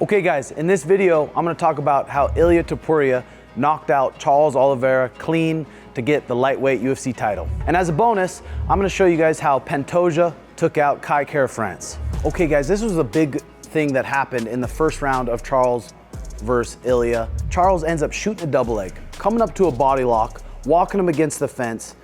Okay guys, in this video, I'm gonna talk about how Ilia Topuria knocked out Charles Oliveira clean to get the lightweight UFC title. And as a bonus, I'm gonna show you guys how Pantoja took out Kai Kara-France. Okay guys, this was a big thing that happened in the first round of Charles versus Ilia. Charles ends up shooting a double leg, coming up to a body lock, walking him against the fence.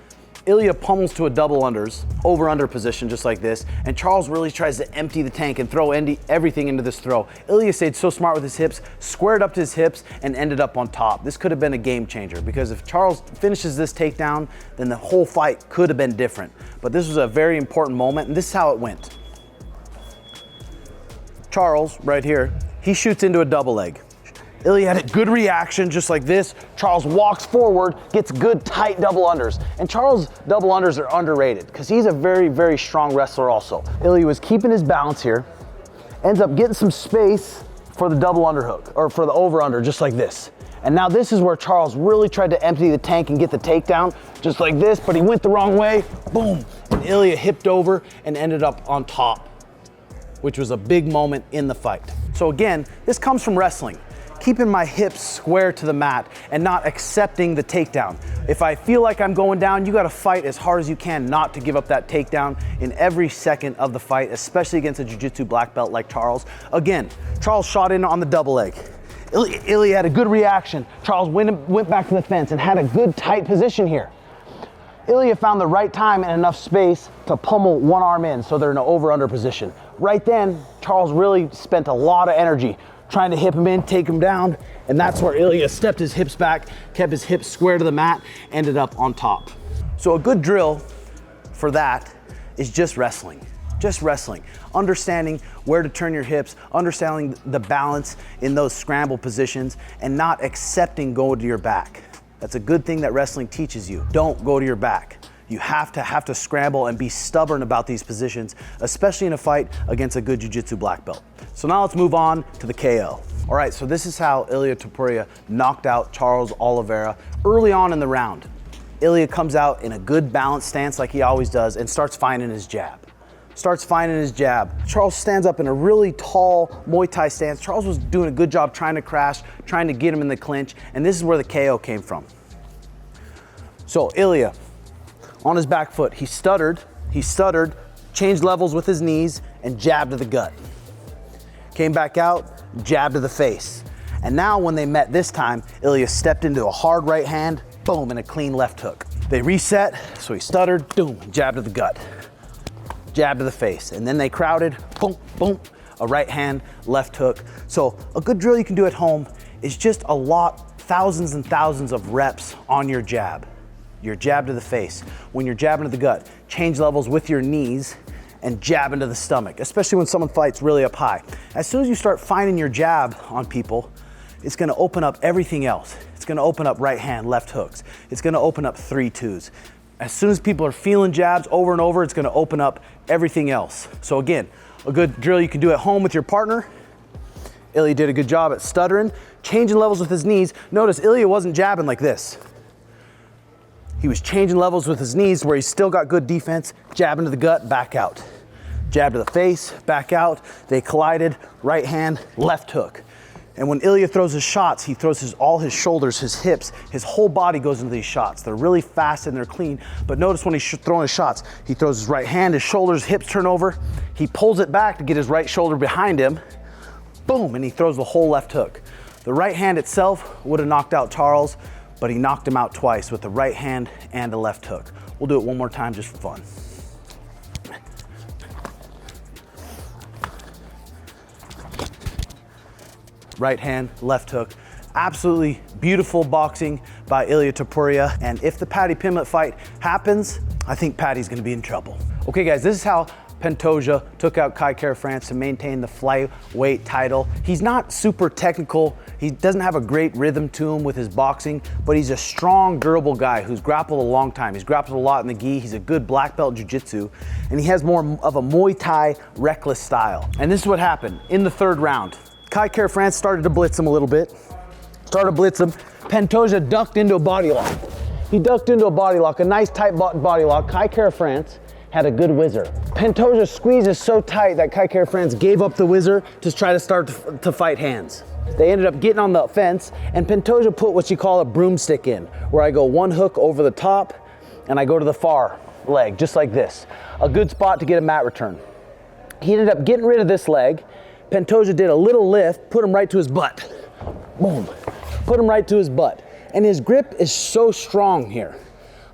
Ilia pummels to a double unders, over-under position just like this, and Charles really tries to empty the tank and throw everything into this throw. Ilia stayed so smart with his hips, squared up to his hips, and ended up on top. This could have been a game changer because if Charles finishes this takedown, then the whole fight could have been different. But this was a very important moment, and this is how it went. Charles, right here, he shoots into a double leg. Ilia had a good reaction, just like this. Charles walks forward, gets good tight double unders. And Charles' double unders are underrated because he's a very, very strong wrestler also. Ilia was keeping his balance here, ends up getting some space for the double underhook, or for the over under, just like this. And now this is where Charles really tried to empty the tank and get the takedown, just like this, but he went the wrong way, boom. And Ilia hipped over and ended up on top, which was a big moment in the fight. So again, this comes from wrestling. Keeping my hips square to the mat and not accepting the takedown. If I feel like I'm going down, you gotta fight as hard as you can not to give up that takedown in every second of the fight, especially against a jiu-jitsu black belt like Charles. Again, Charles shot in on the double leg. Ilia had a good reaction. Charles went back to the fence and had a good tight position here. Ilia found the right time and enough space to pummel one arm in so they're in an over-under position. Right then, Charles really spent a lot of energy trying to hip him in, take him down, and that's where Ilia stepped his hips back, kept his hips square to the mat, ended up on top. So a good drill for that is just wrestling. Just wrestling. Understanding where to turn your hips, understanding the balance in those scramble positions, and not accepting going to your back. That's a good thing that wrestling teaches you. Don't go to your back. You have to scramble and be stubborn about these positions, especially in a fight against a good jiu-jitsu black belt. So now let's move on to the KO. All right, so this is how Ilia Topuria knocked out Charles Oliveira early on in the round. Ilia comes out in a good balanced stance like he always does and starts finding his jab. Charles stands up in a really tall Muay Thai stance. Charles was doing a good job trying to crash, trying to get him in the clinch, and this is where the KO came from. So Ilia, on his back foot, he stuttered, changed levels with his knees, and jabbed to the gut. Came back out, jab to the face. And now when they met this time, Ilia stepped into a hard right hand, boom, and a clean left hook. They reset, so he stuttered, boom, jab to the gut, jab to the face. And then they crowded, boom, boom, a right hand, left hook. So a good drill you can do at home is just thousands and thousands of reps on your jab to the face. When you're jabbing to the gut, change levels with your knees and jab into the stomach, especially when someone fights really up high. As soon as you start finding your jab on people, it's gonna open up everything else. It's gonna open up right hand, left hooks. It's gonna open up 3-2s. As soon as people are feeling jabs over and over, it's gonna open up everything else. So again, a good drill you can do at home with your partner. Ilia did a good job at stuttering, changing levels with his knees. Notice Ilia wasn't jabbing like this. He was changing levels with his knees where he still got good defense, jabbing to the gut, back out. Jab to the face, back out. They collided, right hand, left hook. And when Ilia throws his shots, he throws all his shoulders, his hips, his whole body goes into these shots. They're really fast and they're clean, but notice when he's throwing his shots, he throws his right hand, his shoulders, hips turn over, he pulls it back to get his right shoulder behind him, boom, and he throws the whole left hook. The right hand itself would have knocked out Charles, but he knocked him out twice with the right hand and the left hook. We'll do it one more time just for fun. Right hand, left hook. Absolutely beautiful boxing by Ilia Topuria. And if the Paddy Pimblett fight happens, I think Paddy's gonna be in trouble. Okay guys, this is how Pantoja took out Kai Kara-France to maintain the flyweight title. He's not super technical. He doesn't have a great rhythm to him with his boxing, but he's a strong, durable guy who's grappled a long time. He's grappled a lot in the gi. He's a good black belt jiu-jitsu, and he has more of a Muay Thai reckless style. And this is what happened in the third round. Kai Kara-France started to blitz him a little bit. Pantoja ducked into a body lock. He ducked into a body lock, a nice tight body lock. Kai Kara-France had a good whizzer. Pantoja's squeeze is so tight that Kai Kara-France gave up the whizzer to try to start to fight hands. They ended up getting on the fence, and Pantoja put what you call a broomstick in, where I go one hook over the top, and I go to the far leg, just like this. A good spot to get a mat return. He ended up getting rid of this leg. Pantoja did a little lift, put him right to his butt. Boom, put him right to his butt. And his grip is so strong here.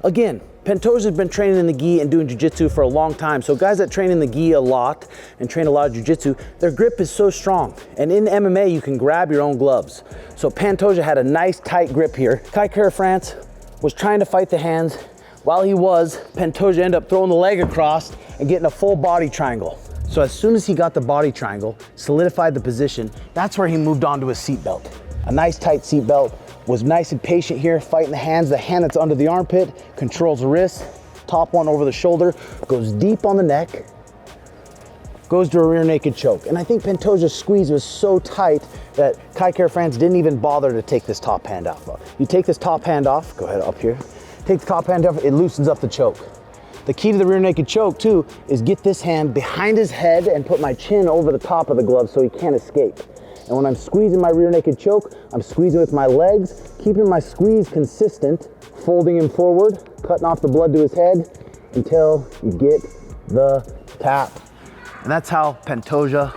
Again, Pantoja's been training in the gi and doing jiu-jitsu for a long time. So guys that train in the gi a lot and train a lot of jiu-jitsu, their grip is so strong. And in MMA, you can grab your own gloves. So Pantoja had a nice tight grip here. Kai Kara-France was trying to fight the hands. While he was, Pantoja ended up throwing the leg across and getting a full body triangle. So as soon as he got the body triangle, solidified the position, that's where he moved on to a seat belt. A nice tight seat belt. Was nice and patient here, fighting the hands. The hand that's under the armpit controls the wrist, top one over the shoulder, goes deep on the neck, goes to a rear naked choke. And I think Pantoja's squeeze was so tight that Kai Kara-France didn't even bother to take this top hand off. You take this top hand off, go ahead up here, take the top hand off, it loosens up the choke. The key to the rear naked choke too is get this hand behind his head and put my chin over the top of the glove so he can't escape. And when I'm squeezing my rear naked choke, I'm squeezing with my legs, keeping my squeeze consistent, folding him forward, cutting off the blood to his head until you get the tap. And that's how Pantoja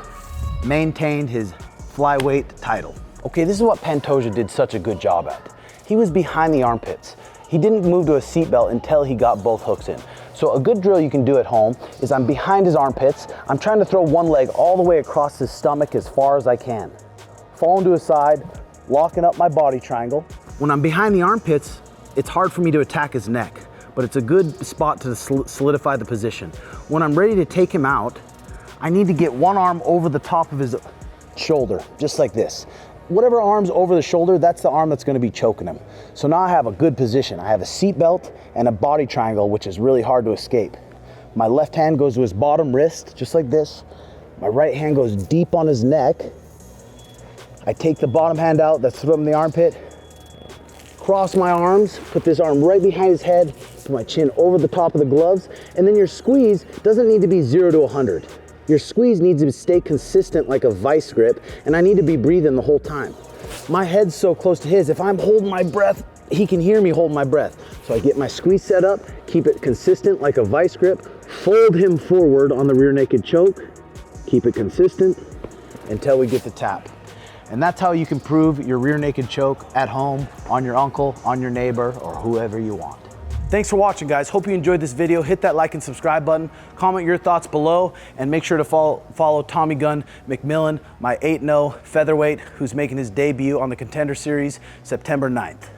maintained his flyweight title. Okay, this is what Pantoja did such a good job at. He was behind the armpits. He didn't move to a seatbelt until he got both hooks in. So a good drill you can do at home is I'm behind his armpits. I'm trying to throw one leg all the way across his stomach as far as I can. Falling to his side, locking up my body triangle. When I'm behind the armpits, it's hard for me to attack his neck, but it's a good spot to solidify the position. When I'm ready to take him out, I need to get one arm over the top of his shoulder, just like this. Whatever arm's over the shoulder, that's the arm that's gonna be choking him. So now I have a good position. I have a seat belt and a body triangle, which is really hard to escape. My left hand goes to his bottom wrist, just like this. My right hand goes deep on his neck. I take the bottom hand out, that's from the armpit, cross my arms, put this arm right behind his head, put my chin over the top of the gloves, and then your squeeze doesn't need to be 0 to 100. Your squeeze needs to stay consistent like a vice grip, and I need to be breathing the whole time. My head's so close to his, if I'm holding my breath, he can hear me hold my breath. So I get my squeeze set up, keep it consistent like a vice grip, fold him forward on the rear naked choke, keep it consistent until we get the tap. And that's how you can prove your rear naked choke at home, on your uncle, on your neighbor, or whoever you want. Thanks for watching, guys. Hope you enjoyed this video. Hit that like and subscribe button. Comment your thoughts below, and make sure to follow Tommy Gun McMillan, my 8-0 featherweight, who's making his debut on the Contender Series September 9th.